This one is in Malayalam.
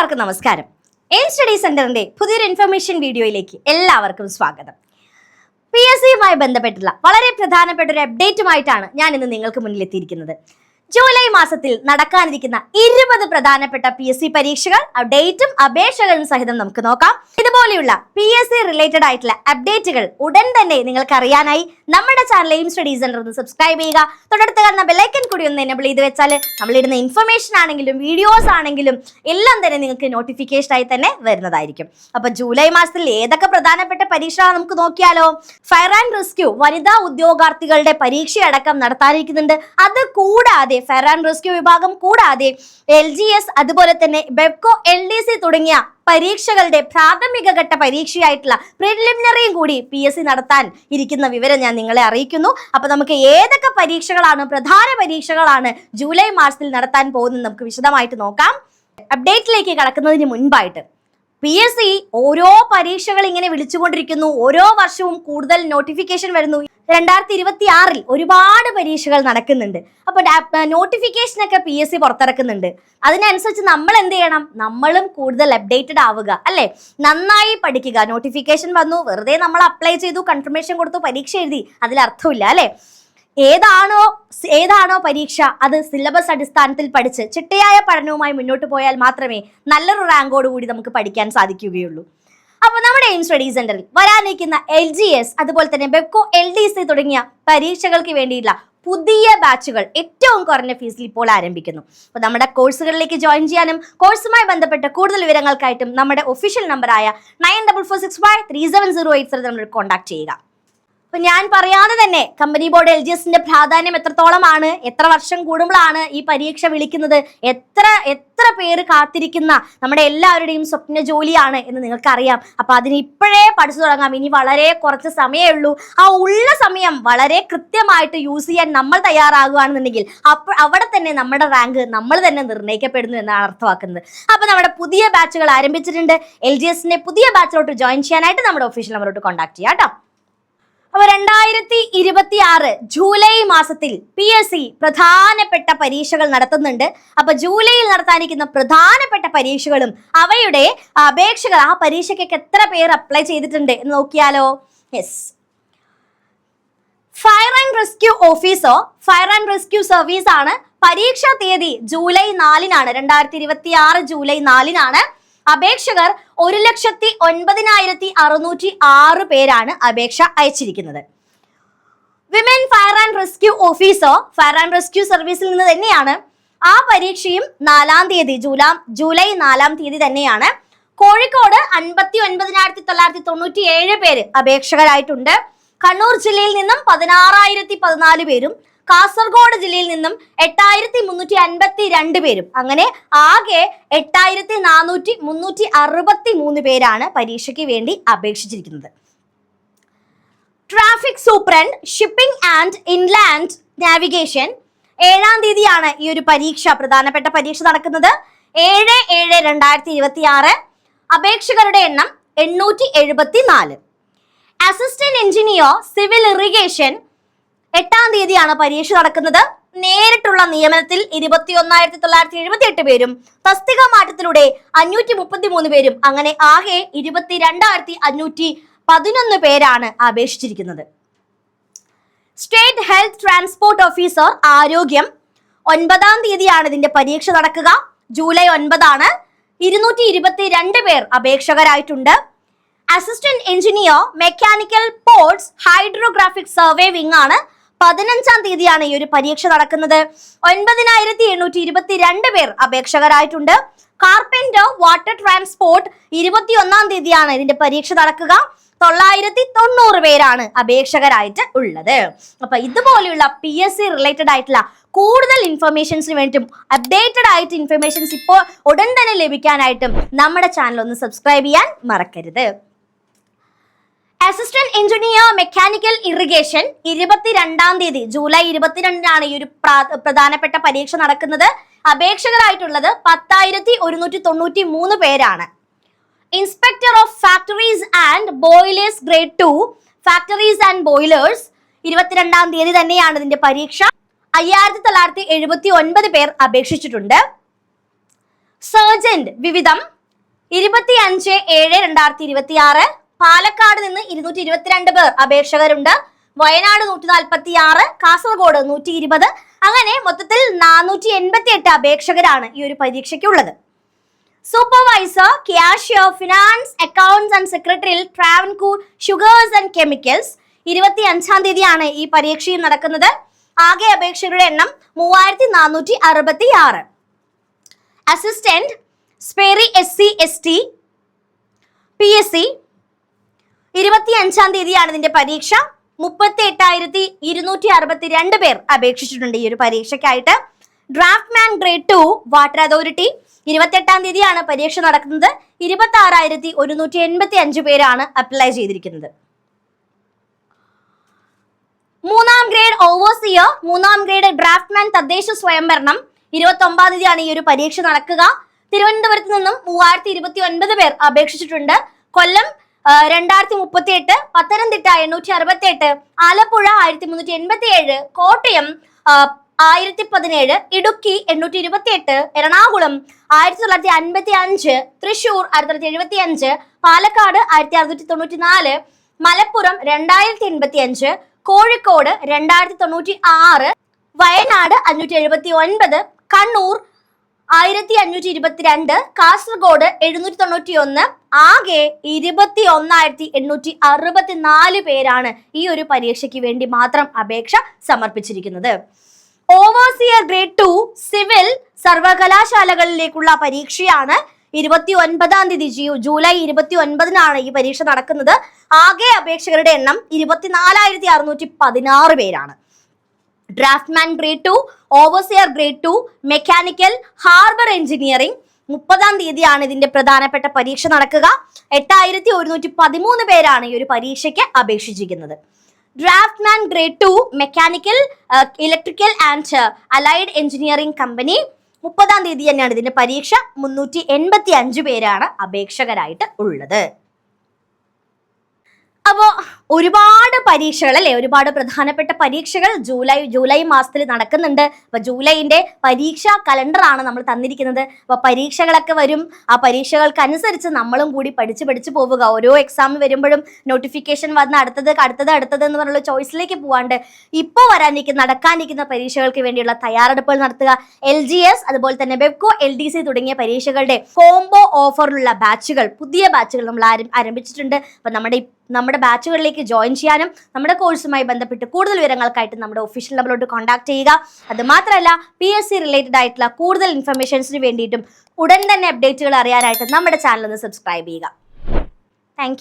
എല്ലാവർക്കും നമസ്കാരം. എയിം സ്റ്റഡി സെന്ററിന്റെ പുതിയൊരു ഇൻഫർമേഷൻ വീഡിയോയിലേക്ക് എല്ലാവർക്കും സ്വാഗതം. PSCയുമായി ബന്ധപ്പെട്ടുള്ള വളരെ പ്രധാനപ്പെട്ട ഒരു അപ്ഡേറ്റുമായിട്ടാണ് ഞാൻ ഇന്ന് നിങ്ങൾക്ക് മുന്നിൽ എത്തിയിരിക്കുന്നത്. ജൂലൈ മാസത്തിൽ നടക്കാനിരിക്കുന്ന 20 പ്രധാനപ്പെട്ട PSC പരീക്ഷകൾ ഡേറ്റും അപേക്ഷകളും സഹിതം നമുക്ക് നോക്കാം. ഇതുപോലെയുള്ള PSC റിലേറ്റഡ് ആയിട്ടുള്ള അപ്ഡേറ്റുകൾ ഉടൻ തന്നെ നിങ്ങൾക്ക് അറിയാനായി നമ്മുടെ ചാനൽ എയിം സ്റ്റഡി സെന്റർ ഒന്ന് സബ്സ്ക്രൈബ് ചെയ്യുക. തൊട്ടടുത്ത് കാണുന്ന ബെല്ലൈക്കൻ കൂടി ഒന്ന് എനേബിൾ ചെയ്ത് വെച്ചാൽ നമ്മളിടുന്ന ഇൻഫർമേഷൻ ആണെങ്കിലും വീഡിയോസ് ആണെങ്കിലും എല്ലാം തന്നെ നിങ്ങൾക്ക് നോട്ടിഫിക്കേഷൻ ആയി തന്നെ വരുന്നതായിരിക്കും. അപ്പൊ ജൂലൈ മാസത്തിൽ ഏതൊക്കെ പ്രധാനപ്പെട്ട പരീക്ഷകളാണ് നമുക്ക് നോക്കിയാലോ. ഫയർ ആൻഡ് റെസ്ക്യൂ വനിതാ ഉദ്യോഗാർത്ഥികളുടെ പരീക്ഷയടക്കം നടത്താനിരിക്കുന്നുണ്ട്. അത് കൂടാതെ ഫയർ ആൻഡ് റെസ്ക്യൂ വിഭാഗം കൂടാതെ LGS അതുപോലെ തന്നെ ബെപ്കോ LDC തുടങ്ങിയ പരീക്ഷകളുടെ പ്രാഥമിക ഘട്ട പരീക്ഷയായിട്ടുള്ള പ്രിലിമിനറിയും കൂടി PSC നടത്താൻ ഇരിക്കുന്ന വിവരം ഞാൻ നിങ്ങളെ അറിയിക്കുന്നു. അപ്പൊ നമുക്ക് ഏതൊക്കെ പരീക്ഷകളാണ്, പ്രധാന പരീക്ഷകളാണ് ജൂലൈ മാസത്തിൽ നടത്താൻ പോകുന്നത് നമുക്ക് വിശദമായിട്ട് നോക്കാം. അപ്ഡേറ്റിലേക്ക് കടക്കുന്നതിന് മുൻപായിട്ട് PSC ഓരോ പരീക്ഷകൾ ഇങ്ങനെ വിളിച്ചുകൊണ്ടിരിക്കുന്നു. ഓരോ വർഷവും കൂടുതൽ നോട്ടിഫിക്കേഷൻ വരുന്നു. 2026 ഒരുപാട് പരീക്ഷകൾ നടക്കുന്നുണ്ട്. അപ്പൊ നോട്ടിഫിക്കേഷനൊക്കെ PSC പുറത്തിറക്കുന്നുണ്ട്. അതിനനുസരിച്ച് നമ്മൾ എന്ത് ചെയ്യണം? നമ്മളും കൂടുതൽ അപ്ഡേറ്റഡ് ആവുക, അല്ലെ? നന്നായി പഠിക്കുക. നോട്ടിഫിക്കേഷൻ വന്നു, വെറുതെ നമ്മൾ അപ്ലൈ ചെയ്തു, കൺഫർമേഷൻ കൊടുത്തു, പരീക്ഷ എഴുതി, അതിലർത്ഥമില്ല, അല്ലെ? ഏതാണോ പരീക്ഷ അത് സിലബസ് അടിസ്ഥാനത്തിൽ പഠിച്ച് ചിട്ടയായ പഠനവുമായി മുന്നോട്ട് പോയാൽ മാത്രമേ നല്ലൊരു റാങ്കോട് കൂടി നമുക്ക് പഠിക്കാൻ സാധിക്കുകയുള്ളൂ. അപ്പൊ നമ്മുടെ എയിം സ്റ്റഡി സെന്ററിൽ വരാനിരിക്കുന്ന LGS അതുപോലെ തന്നെ ബെപ്കോ LDC തുടങ്ങിയ പരീക്ഷകൾക്ക് വേണ്ടിയുള്ള പുതിയ ബാച്ചുകൾ ഏറ്റവും കുറഞ്ഞ ഫീസിൽ ഇപ്പോൾ ആരംഭിക്കുന്നു. അപ്പൊ നമ്മുടെ കോഴ്സുകളിലേക്ക് ജോയിൻ ചെയ്യാനും കോഴ്സുമായി ബന്ധപ്പെട്ട കൂടുതൽ വിവരങ്ങൾക്കായിട്ടും നമ്മുടെ ഒഫീഷ്യൽ നമ്പറായ 9446537087 നമ്മൾ കോൺടാക്ട് ചെയ്യുക. അപ്പൊ ഞാൻ പറയാതെ തന്നെ കമ്പനി ബോർഡ് LGSന്റെ പ്രാധാന്യം എത്രത്തോളമാണ്, എത്ര വർഷം കൂടുമ്പോഴാണ് ഈ പരീക്ഷ വിളിക്കുന്നത്, എത്ര പേര് കാത്തിരിക്കുന്ന നമ്മുടെ എല്ലാവരുടെയും സ്വപ്ന ജോലിയാണ് എന്ന് നിങ്ങൾക്കറിയാം. അപ്പൊ അതിന് ഇപ്പോഴേ പഠിച്ചു തുടങ്ങാം. ഇനി വളരെ കുറച്ച് സമയമേ ഉള്ളൂ. ആ ഉള്ള സമയം വളരെ കൃത്യമായിട്ട് യൂസ് ചെയ്യാൻ നമ്മൾ തയ്യാറാകുകയാണെന്നുണ്ടെങ്കിൽ അവിടെ തന്നെ നമ്മുടെ റാങ്ക് നമ്മൾ തന്നെ നിർണ്ണയിക്കപ്പെടുന്നു എന്നാണ് അർത്ഥമാക്കുന്നത്. അപ്പൊ നമ്മുടെ പുതിയ ബാച്ചുകൾ ആരംഭിച്ചിട്ടുണ്ട്. LGSന്റെ പുതിയ ബാച്ചിലോട്ട് ജോയിൻ ചെയ്യാനായിട്ട് നമ്മുടെ ഒഫീഷ്യൽ നമ്പറോട്ട് കോൺടാക്ട് ചെയ്യാം കേട്ടോ. അപ്പൊ 2026 ജൂലൈ മാസത്തിൽ PSC പ്രധാനപ്പെട്ട പരീക്ഷകൾ നടത്തുന്നുണ്ട്. അപ്പൊ ജൂലൈയിൽ നടത്താനിരിക്കുന്ന പ്രധാനപ്പെട്ട പരീക്ഷകളും അവയുടെ അപേക്ഷകൾ, ആ പരീക്ഷയ്ക്ക് എത്ര പേർ അപ്ലൈ ചെയ്തിട്ടുണ്ട് എന്ന് നോക്കിയാലോ. യെസ്, ഫയർ ആൻഡ് റെസ്ക്യൂ ഓഫീസോ ഫയർ ആൻഡ് റെസ്ക്യൂ സർവീസ് ആണ്. പരീക്ഷാ തീയതി ജൂലൈ 4-നാണ്. 2026 ജൂലൈ 4-നാണ്. അപേക്ഷകർ 1,09,606 പേരാണ് അപേക്ഷ അയച്ചിരിക്കുന്നത്. വിമൻ ഫയർ ആൻഡ് റെസ്ക്യൂ ഓഫീസോ ഫയർ ആൻഡ് റെസ്ക്യൂ സർവീസിൽ നിന്ന് തന്നെയാണ്. ആ പരീക്ഷയും 4-ാം തീയതി ജൂലൈ 4-ാം തീയതി തന്നെയാണ്. കോഴിക്കോട് 59,997 പേര് അപേക്ഷകരായിട്ടുണ്ട്. കണ്ണൂർ ജില്ലയിൽ നിന്നും 16,014 പേരും കാസർഗോഡ് ജില്ലയിൽ നിന്നും 8,352 പേരും, അങ്ങനെ ആകെ 8,463 പേരാണ് പരീക്ഷയ്ക്ക് വേണ്ടി അപേക്ഷിച്ചിരിക്കുന്നത്. Traffic superintendent shipping and inland navigation 7-ാം തീയതിയാണ് ഈ ഒരു പരീക്ഷ, പ്രധാനപ്പെട്ട പരീക്ഷ നടക്കുന്നത്. 7/7/2026. അപേക്ഷകരുടെ എണ്ണം 874. അസിസ്റ്റന്റ് എഞ്ചിനീയർ സിവിൽ ഇറിഗേഷൻ 8-ാം തീയതിയാണ് പരീക്ഷ നടക്കുന്നത്. നേരിട്ടുള്ള നിയമനത്തിൽ 21,978 പേരും തസ്തിക മാറ്റത്തിലൂടെ 533 പേരും, അങ്ങനെ ആകെ 22,511 പേരാണ് അപേക്ഷിച്ചിരിക്കുന്നത്. സ്റ്റേറ്റ് ഹെൽത്ത് ട്രാൻസ്പോർട്ട് ഓഫീസർ ആരോഗ്യം 9-ാം തീയതിയാണ് ഇതിന്റെ പരീക്ഷ നടക്കുക. ജൂലൈ 9-ആണ്. 222 പേർ അപേക്ഷകരായിട്ടുണ്ട്. Assistant engineer mechanical ports hydrographic survey wing ആണ്. 15-ാം തീയതിയാണ് ഈ ഒരു പരീക്ഷ നടക്കുന്നത്. 9,822 പേർ അപേക്ഷകരായിട്ടുണ്ട്. കാർപ്പന്റർ വാട്ടർ ട്രാൻസ്പോർട്ട് 21-ാം തീയതിയാണ് ഇതിന്റെ പരീക്ഷ നടക്കുക. 990 പേരാണ് അപേക്ഷകരായിട്ട് ഉള്ളത്. അപ്പൊ ഇതുപോലെയുള്ള PSC റിലേറ്റഡ് ആയിട്ടുള്ള കൂടുതൽ ഇൻഫർമേഷൻസിന് വേണ്ടിയിട്ടും അപ്ഡേറ്റഡ് ആയിട്ട് ഇൻഫർമേഷൻസ് ഇപ്പോൾ ഉടൻ തന്നെ ലഭിക്കാനായിട്ടും നമ്മുടെ ചാനൽ ഒന്ന് സബ്സ്ക്രൈബ് ചെയ്യാൻ മറക്കരുത്. അസിസ്റ്റന്റ് എഞ്ചിനീയർ മെക്കാനിക്കൽ ഇറിഗേഷൻ 22-ാം തീയതി ജൂലൈ 22-നാണ് ഈ ഒരു പ്രധാനപ്പെട്ട പരീക്ഷ നടക്കുന്നത്. അപേക്ഷകരായിട്ടുള്ളത് 10,193 പേരാണ്. Inspector of factories and boilers grade 2 factories and boilers 22-ാം തീയതി തന്നെയാണ് ഇതിന്റെ പരീക്ഷ. 5,979 പേർ അപേക്ഷിച്ചിട്ടുണ്ട്. സർജന്റ് വിവിധം 25/7/2026 പാലക്കാട് നിന്ന് 222 പേർ അപേക്ഷകരുണ്ട്. വയനാട് 146, കാസർഗോഡ് 120, അങ്ങനെ മൊത്തത്തിൽ 488 അപേക്ഷകരാണ് ഈ ഒരു പരീക്ഷയ്ക്കുള്ളത്. Supervisor, cashier, finance, accounts and secretarial, Travancore sugars and chemicals 25-ാം തീയതിയാണ് ഈ പരീക്ഷയും നടക്കുന്നത്. ആകെ അപേക്ഷകരുടെ എണ്ണം 3466. അസിസ്റ്റന്റ് സ്പെറി SC/ST PSC 25-ാം തീയതിയാണ് ഇതിന്റെ പരീക്ഷ. 38,262 പേർ അപേക്ഷിച്ചിട്ടുണ്ട് ഈ ഒരു പരീക്ഷയ്ക്കായിട്ട്. ഡ്രാഫ്റ്റ്മാൻ ഗ്രേഡ് 2 വാട്ടർ അതോറിറ്റി 28-ാം തീയതിയാണ് പരീക്ഷ നടക്കുന്നത്. 26,185 പേരാണ് അപ്ലൈ ചെയ്തിരിക്കുന്നത്. 3-ാം ഗ്രേഡ് ഓവർസിയർ, 3-ാം ഗ്രേഡ് ഡ്രാഫ്റ്റ്മാൻ തദ്ദേശ സ്വയംഭരണം 29-ാം തീയതിയാണ് ഈ ഒരു പരീക്ഷ നടക്കുക. തിരുവനന്തപുരത്ത് നിന്നും 3029 പേർ അപേക്ഷിച്ചിട്ടുണ്ട്. കൊല്ലം 2038, പത്തനംതിട്ട 868, ആലപ്പുഴ 1387, കോട്ടയം 1017, ഇടുക്കി 828, എറണാകുളം 1955, തൃശൂർ 1975, പാലക്കാട് 1694, മലപ്പുറം 2085, കോഴിക്കോട് 2096, വയനാട് 579, കണ്ണൂർ 1522, കാസർഗോഡ് 791, ആകെ 21,864 പേരാണ് ഈ ഒരു പരീക്ഷയ്ക്ക് വേണ്ടി മാത്രം അപേക്ഷ സമർപ്പിച്ചിരിക്കുന്നത്. ഓവർസിയർ ഗ്രേഡ് 2 സിവിൽ സർവകലാശാലകളിലേക്കുള്ള പരീക്ഷയാണ്. 29-ാം തീയതി ജൂലൈ 29-നാണ് ഈ പരീക്ഷ നടക്കുന്നത്. ആകെ അപേക്ഷകരുടെ എണ്ണം 24,616 പേരാണ്. Draughtsman grade 2, overseer grade 2, mechanical, harbour engineering 30-ാം തീയതിയാണ് ഇതിന്റെ പ്രധാനപ്പെട്ട പരീക്ഷ നടക്കുക. 8,113 പേരാണ് ഈ ഒരു പരീക്ഷയ്ക്ക് അപേക്ഷിച്ചിരിക്കുന്നത്. Draftsman grade 2, mechanical, electrical and allied engineering company 30-ാം തീയതി തന്നെയാണ് ഇതിന്റെ പരീക്ഷ. 385 പേരാണ് അപേക്ഷകരായിട്ട് ഉള്ളത്. അപ്പോൾ ഒരുപാട് പരീക്ഷകൾ അല്ലെ, ഒരുപാട് പ്രധാനപ്പെട്ട പരീക്ഷകൾ ജൂലൈ മാസത്തിൽ നടക്കുന്നുണ്ട്. അപ്പൊ ജൂലൈന്റെ പരീക്ഷാ കലണ്ടറാണ് നമ്മൾ തന്നിരിക്കുന്നത്. അപ്പൊ പരീക്ഷകളൊക്കെ വരും. ആ പരീക്ഷകൾക്കനുസരിച്ച് നമ്മളും കൂടി പഠിച്ചു പോവുക. ഓരോ എക്സാം വരുമ്പോഴും നോട്ടിഫിക്കേഷൻ വന്ന് അടുത്തത് എന്ന് പറഞ്ഞുള്ള ചോയ്സിലേക്ക് പോവാണ്ട് ഇപ്പോൾ നടക്കാനിരിക്കുന്ന പരീക്ഷകൾക്ക് വേണ്ടിയുള്ള തയ്യാറെടുപ്പുകൾ നടത്തുക. LGS, അതുപോലെ തന്നെ വെബ്കോ, LDC തുടങ്ങിയ പരീക്ഷകളുടെ കോംബോ ഓഫറിലുള്ള ബാച്ചുകൾ, പുതിയ ബാച്ചുകൾ നമ്മൾ ആരംഭിച്ചിട്ടുണ്ട്. അപ്പൊ നമ്മുടെ ബാച്ചുകളിലേക്ക് ജോയിൻ ചെയ്യാനും നമ്മുടെ കോഴ്സുമായി ബന്ധപ്പെട്ട് കൂടുതൽ വിവരങ്ങൾക്കായിട്ട് നമ്മുടെ ഒഫീഷ്യൽ നമ്പറിലോട്ട് കോൺടാക്ട് ചെയ്യുക. അത് മാത്രമല്ല PSC റിലേറ്റഡ് ആയിട്ടുള്ള കൂടുതൽ ഇൻഫർമേഷൻസിന് വേണ്ടിയിട്ടും ഉടൻ തന്നെ അപ്ഡേറ്റുകൾ അറിയാനായിട്ട് നമ്മുടെ ചാനൽ ഒന്ന് സബ്സ്ക്രൈബ് ചെയ്യുക. താങ്ക്